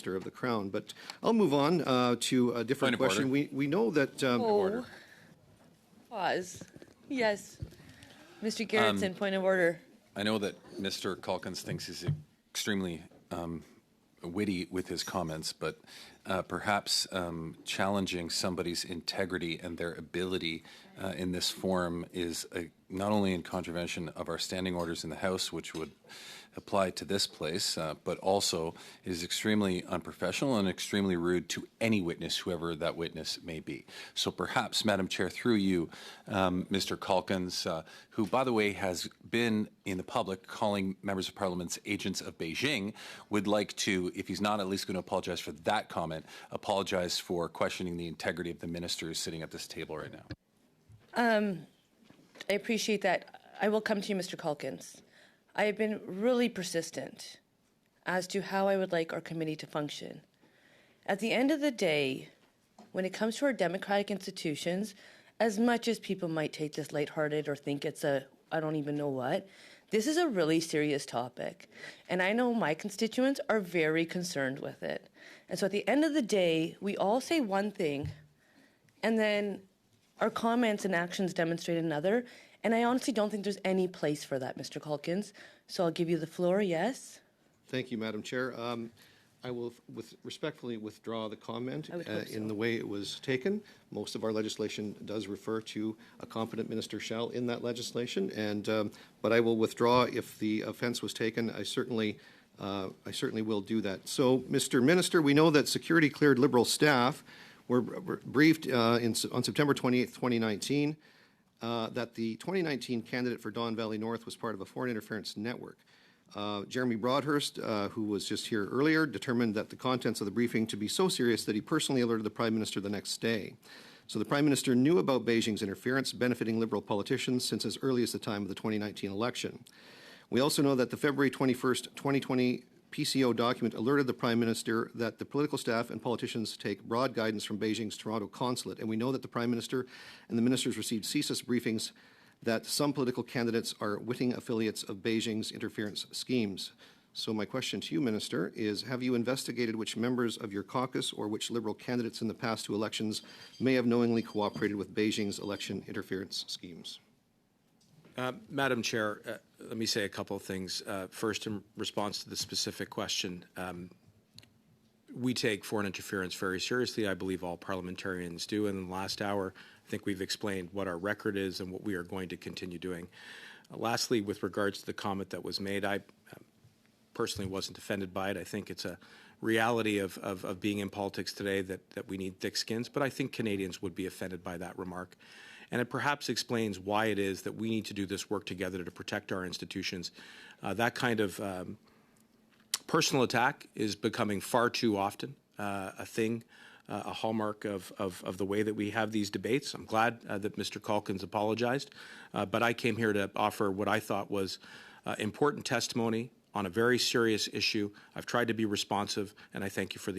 of the Crown. But I'll move on to a different question. We know that... Pause. Yes. Mr. Gerritsen, point of order. I know that Mr. Calkins thinks he's extremely witty with his comments, but perhaps challenging somebody's integrity and their ability in this forum is not only in contravention of our standing orders in the House, which would apply to this place, but also is extremely unprofessional and extremely rude to any witness, whoever that witness may be. So perhaps, Madam Chair, through you, Mr. Calkins, who, by the way, has been in the public calling members of Parliament's agents of Beijing, would like to, if he's not at least going to apologize for that comment, apologize for questioning the integrity of the minister who's sitting at this table right now. I appreciate that. I will come to you, Mr. Calkins. I have been really persistent as to how I would like our committee to function. At the end of the day, when it comes to our democratic institutions, as much as people might take this lighthearted or think it's I don't even know what, this is a really serious topic. And I know my constituents are very concerned with it. And so at the end of the day, we all say one thing, and then our comments and actions demonstrate another. And I honestly don't think there's any place for that, Mr. Calkins. So I'll give you the floor, yes? Thank you, Madam Chair. I will respectfully withdraw the comment in the way it was taken. Most of our legislation does refer to a competent minister shall in that legislation, and but I will withdraw if the offence was taken. I certainly will do that. So, Mr. Minister, we know that security cleared Liberal staff were briefed on September 28th, 2019, that the 2019 candidate for Don Valley North was part of a foreign interference network. Jeremy Broadhurst, who was just here earlier, determined that the contents of the briefing to be so serious that he personally alerted the Prime Minister the next day. So the Prime Minister knew about Beijing's interference benefiting Liberal politicians since as early as the time of the 2019 election. We also know that the February 21st, 2020 PCO document alerted the Prime Minister that the political staff and politicians take broad guidance from Beijing's Toronto consulate, and we know that the Prime Minister and the ministers received ceaseless briefings that some political candidates are witting affiliates of Beijing's interference schemes. So my question to you, Minister, is have you investigated which members of your caucus or which Liberal candidates in the past two elections may have knowingly cooperated with Beijing's election interference schemes? Madam Chair, let me say a couple of things. First, in response to the specific question, we take foreign interference very seriously. I believe all parliamentarians do. And in the last hour, I think we've explained what our record is and what we are going to continue doing. Lastly, with regards to the comment that was made, I personally wasn't offended by it. I think it's a reality of being in politics today that we need thick skins, but I think Canadians would be offended by that remark. And it perhaps explains why it is that we need to do this work together to protect our institutions. That kind of personal attack is becoming far too often a thing, a hallmark of the way that we have these debates. I'm glad that Mr. Calkins apologized, but I came here to offer what I thought was important testimony on a very serious issue. I've tried to be responsive, and I thank you for the